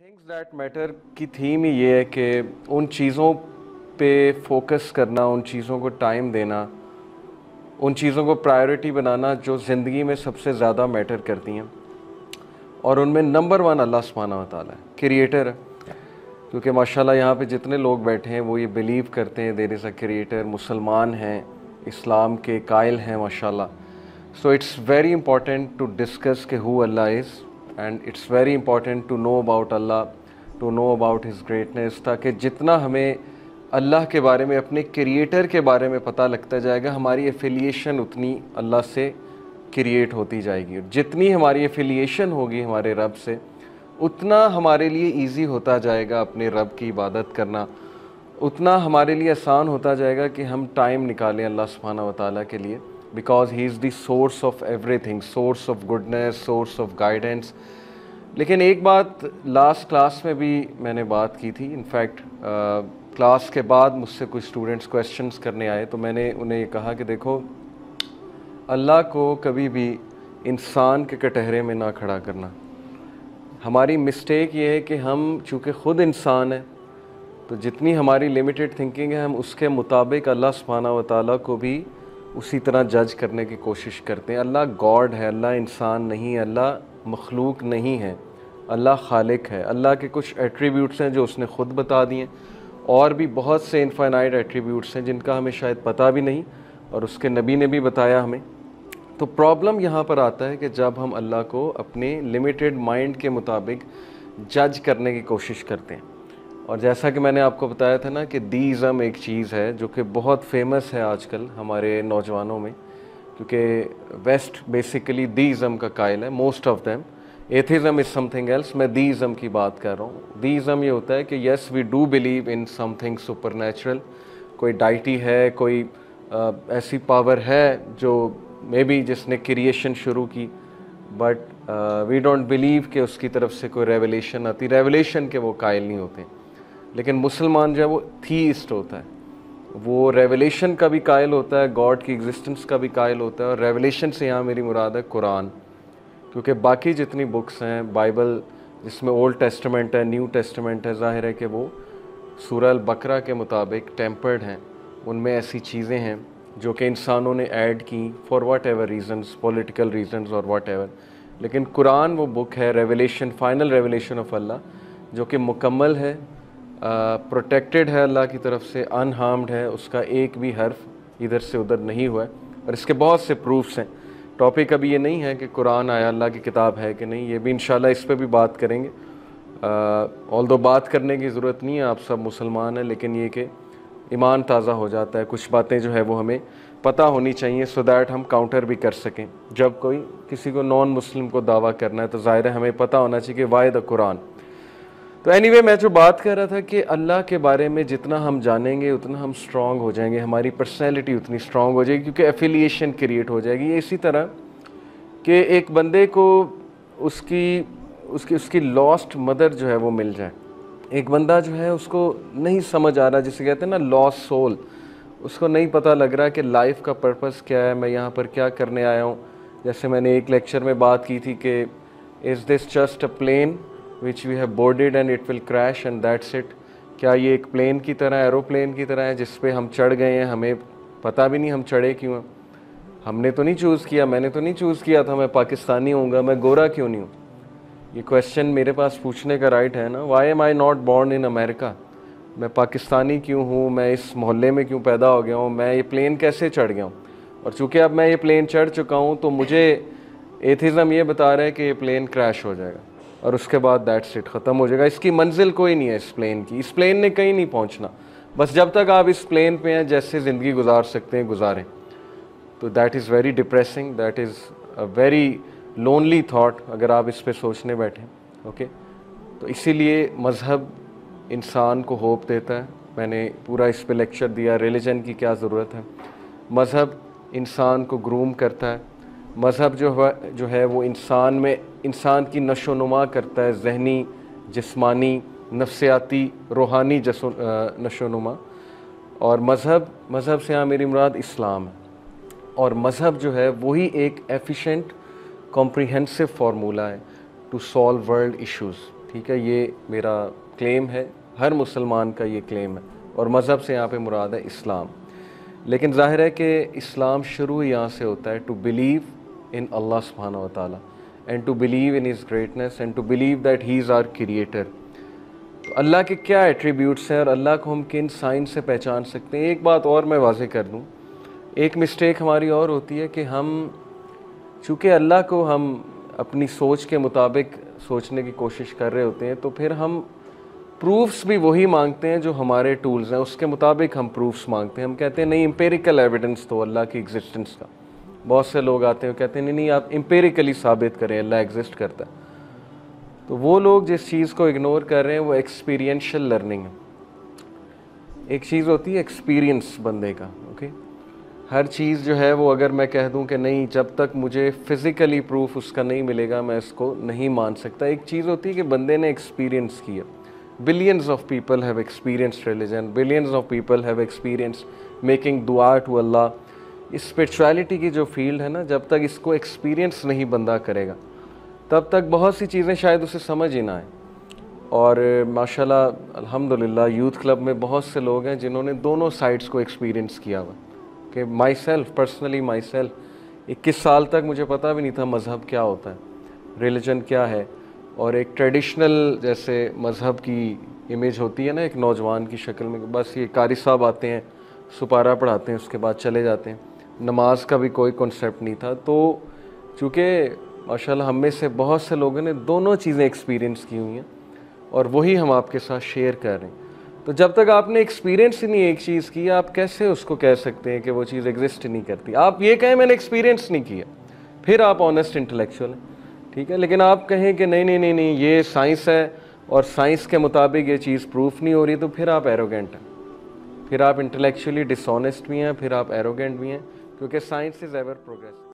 Things that matter की theme ही ये है कि उन चीज़ों पे फोकस करना, उन चीज़ों को टाइम देना, उन चीज़ों को प्रायोरिटी बनाना जो ज़िंदगी में सबसे ज़्यादा मैटर करती हैं। और उनमें नंबर वन अल्लाह सुब्हानहू व तआला है, क्रिएटर है। क्योंकि माशाल्लाह यहाँ पे जितने लोग बैठे हैं वो ये बिलीव करते हैं देयर इज़ अ क्रिएटर, मुसलमान हैं, इस्लाम के कायल हैं माशाल्लाह। So it's very important to discuss कि who Allah is, and it's very important to know about Allah, to know about his greatness, ताकि जितना हमें अल्लाह के बारे में, अपने क्रिएटर के बारे में पता लगता जाएगा, हमारी एफिलिएशन उतनी अल्लाह से क्रिएट होती जाएगी। जितनी हमारी एफिलिएशन होगी हमारे रब से, उतना हमारे लिए इजी होता जाएगा अपने रब की इबादत करना, उतना हमारे लिए आसान होता जाएगा कि हम टाइम निकालें अल्लाह सुब्हानहू व तआला के लिए, because he is the source of everything, source of goodness, source of guidance. लेकिन एक बात लास्ट क्लास में भी मैंने बात की थी, इनफैक्ट क्लास के बाद मुझसे कुछ स्टूडेंट्स क्वेश्चंस करने आए, तो मैंने उन्हें ये कहा कि देखो, अल्लाह को कभी भी इंसान के कटहरे में ना खड़ा करना। हमारी मिस्टेक ये है कि हम चूँकि ख़ुद इंसान हैं, तो जितनी हमारी लिमिटेड थिंकिंग है, हम उसके मुताबिक अल्लाह सुब्हानहू व तआला को भी उसी तरह जज करने की कोशिश करते हैं। अल्लाह गॉड है, अल्लाह इंसान नहीं है, अल्लाह मखलूक नहीं है, अल्लाह खालिक है। अल्लाह के कुछ एट्रीब्यूट्स हैं जो उसने ख़ुद बता दिए, और भी बहुत से इनफाइनाइट एट्रीब्यूट्स हैं जिनका हमें शायद पता भी नहीं, और उसके नबी ने भी बताया हमें। तो प्रॉब्लम यहाँ पर आता है कि जब हम अल्लाह को अपने लिमिटेड माइंड के मुताबिक जज करने की कोशिश करते हैं। और जैसा कि मैंने आपको बताया था ना कि दीज़म एक चीज़ है जो कि बहुत फेमस है आजकल हमारे नौजवानों में, क्योंकि वेस्ट बेसिकली दीज़म का कायल है, most of them. Atheism is something else, मैं दीज़म की बात कर रहा हूँ। दीज़म ये होता है कि yes we do believe in something supernatural, कोई डाइटी है, कोई ऐसी पावर है जो मे बी जिसने क्रिएशन शुरू की, बट वी डोंट बिलीव कि उसकी तरफ से कोई रेवलेशन आती। रेवलेशन के वो कायल नहीं होते। लेकिन मुसलमान जो है वो थीइस्ट होता है, वो रेवलेशन का भी कायल होता है, गॉड की एग्जिस्टेंस का भी कायल होता है। और रेवलेशन से यहाँ मेरी मुराद है कुरान, क्योंकि बाकी जितनी बुक्स हैं, बाइबल जिसमें ओल्ड टेस्टामेंट है, न्यू टेस्टामेंट है, ज़ाहिर है कि वो सूरह अल बकरा के मुताबिक टेम्पर्ड हैं। उनमें ऐसी चीज़ें हैं जो कि इंसानों ने ऐड की for what ever reasons, political reasons और वट एवर। लेकिन कुरान वो बुक है, रेवलेशन, फाइनल रेवलेशन ऑफ अल्लाह, जो कि मुकम्मल है, प्रोटेक्टेड है अल्लाह की तरफ से, अनहार्म्ड है, उसका एक भी हर्फ इधर से उधर नहीं हुआ है। और इसके बहुत से प्रूफ्स हैं। टॉपिक अभी ये नहीं है कि कुरान आया अल्लाह की किताब है कि नहीं, ये भी इंशाल्लाह इस पर भी बात करेंगे। ऑल्दो बात करने की ज़रूरत नहीं है, आप सब मुसलमान हैं, लेकिन ये कि ईमान ताज़ा हो जाता है, कुछ बातें जो है वो हमें पता होनी चाहिए, सो दैट हम काउंटर भी कर सकें। जब कोई किसी को नॉन मुस्लिम को दावा करना है तो ज़ाहिर है हमें पता होना चाहिए कि वाय द कुरान। तो एनीवे, मैं जो बात कर रहा था कि अल्लाह के बारे में जितना हम जानेंगे उतना हम स्ट्रॉन्ग हो जाएंगे, हमारी पर्सनैलिटी उतनी स्ट्रॉन्ग हो जाएगी, क्योंकि एफिलिएशन क्रिएट हो जाएगी। ये इसी तरह कि एक बंदे को उसकी लॉस्ट मदर जो है वो मिल जाए। एक बंदा जो है उसको नहीं समझ आ रहा, जिसे कहते हैं ना लॉस्ट सोल, उसको नहीं पता लग रहा कि लाइफ का पर्पस क्या है, मैं यहाँ पर क्या करने आया हूँ। जैसे मैंने एक लेक्चर में बात की थी कि is this just a plane which we have boarded and it will crash and that's it. क्या ये एक प्लेन की तरह, एरोप्लेन की तरह है जिस पे हम चढ़ गए हैं, हमें पता भी नहीं हम चढ़े क्यों हैं, हमने तो नहीं चूज़ किया, मैंने तो नहीं चूज़ किया था मैं पाकिस्तानी होऊंगा, मैं गोरा क्यों नहीं हूँ। ये क्वेश्चन मेरे पास पूछने का राइट है ना, why am I not born in America, मैं पाकिस्तानी क्यों हूँ, मैं इस मोहल्ले में क्यों पैदा हो गया हूँ, मैं ये प्लेन कैसे चढ़ गया हूँ। और चूँकि अब मैं ये प्लेन चढ़ चुका हूँ तो मुझे एथिज़म ये बता रहा है कि ये प्लेन क्रैश हो जाएगा और उसके बाद दैट्स इट, ख़त्म हो जाएगा। इसकी मंजिल कोई नहीं है इस प्लेन की, इस प्लेन ने कहीं नहीं पहुँचना, बस जब तक आप इस प्लेन पे हैं जैसे ज़िंदगी गुजार सकते हैं गुजारें। तो that is very depressing, that is a very lonely thought अगर आप इस पे सोचने बैठें। ओके, तो इसीलिए मज़हब इंसान को होप देता है। मैंने पूरा इस पे लेक्चर दिया, रिलीजन की क्या ज़रूरत है। मज़हब इंसान को ग्रूम करता है, मज़हब जो है वो इंसान की नशोनुमा करता है, ज़हनी, जिस्मानी, नफ्सियाती, रूहानी नशोनुमा। और मज़हब से यहाँ मेरी मुराद इस्लाम है। और मज़हब जो है वही एक एफिशिएंट कॉम्प्रिहेंसिव फार्मूला है टू सॉल्व वर्ल्ड इश्यूज़। ٹھیک ہے، یہ میرا کلیم ہے، ہر مسلمان کا یہ کلیم ہے، اور مذہب سے یہاں پہ مراد ہے اسلام. لیکن ظاہر ہے کہ اسلام شروع یہاں سے ہوتا ہے ٹو بلیو ان اللہ سبحانہ و تعالیٰ and to believe in his greatness and to believe that he is our creator. تو اللہ کے کیا ایٹریبیوٹس ہیں اور اللہ کو ہم کن سائن سے پہچان سکتے ہیں. ایک بات اور میں واضح کر دوں، ایک مسٹیک ہماری اور ہوتی ہے کہ ہم چونکہ اللہ کو ہم اپنی سوچ کے مطابق سوچنے کی کوشش کر رہے ہوتے ہیں، تو پھر ہم پروفس بھی وہی مانگتے ہیں جو ہمارے ٹولز ہیں، اس کے مطابق ہم پروفس مانگتے ہیں. ہم کہتے ہیں نہیں امپیریکل ایویڈنس تو اللہ کی ایگزسٹنس کا. بہت سے لوگ آتے ہیں اور کہتے ہیں نہیں آپ امپیریکلی ثابت کریں اللہ ایگزسٹ کرتا ہے. تو وہ لوگ جس چیز کو اگنور کر رہے ہیں وہ ایکسپیرینشل لرننگ ہے. ایک چیز ہوتی ہے ایکسپیرینس بندے کا، اوکے. ہر چیز جو ہے وہ اگر میں کہہ دوں کہ نہیں جب تک مجھے فزیکلی پروف اس کا نہیں ملے گا میں اس کو نہیں مان سکتا. ایک چیز ہوتی ہے کہ بندے نے ایکسپیرینس کیا. Billions of people have experienced religion, billions of people have experienced making dua to Allah. اس اسپرچویلٹی کی جو فیلڈ ہے نا، جب تک اس کو ایکسپیرینس نہیں بندہ کرے گا تب تک بہت سی چیزیں شاید اسے سمجھ ہی نہ آئیں. اور ماشاءاللہ الحمدللہ یوتھ کلب میں بہت سے لوگ ہیں جنہوں نے دونوں سائڈس کو ایکسپیرینس کیا ہوا. کہ مائی سیلف پرسنلی 21 سال تک مجھے پتہ بھی نہیں تھا مذہب کیا ہوتا ہے، ریلیجن کیا ہے. اور ایک ٹریڈیشنل جیسے مذہب کی امیج ہوتی ہے نا ایک نوجوان کی شکل میں، بس یہ قاری صاحب آتے ہیں سپارہ پڑھاتے ہیں اس کے بعد چلے جاتے ہیں. نماز کا بھی کوئی کنسیپٹ نہیں تھا. تو چونکہ ماشاءاللہ ہم میں سے بہت سے لوگوں نے دونوں چیزیں ایکسپیرینس کی ہوئی ہیں اور وہی ہم آپ کے ساتھ شیئر کر رہے ہیں. تو جب تک آپ نے ایکسپیرینس ہی نہیں ایک چیز کی، آپ کیسے اس کو کہہ سکتے ہیں کہ وہ چیز ایگزسٹ نہیں کرتی. آپ یہ کہیں میں نے ایکسپیرینس نہیں کیا، پھر آپ آنیسٹ انٹلیکچوئل ہیں، ٹھیک ہے. لیکن آپ کہیں کہ نہیں یہ سائنس ہے اور سائنس کے مطابق یہ چیز پروف نہیں ہو رہی، تو پھر آپ ایروگینٹ ہیں، پھر آپ انٹلیکچولی ڈس آنیسٹ بھی ہیں، پھر آپ ایروگینٹ بھی ہیں، کیونکہ سائنس از ایور پروگریس.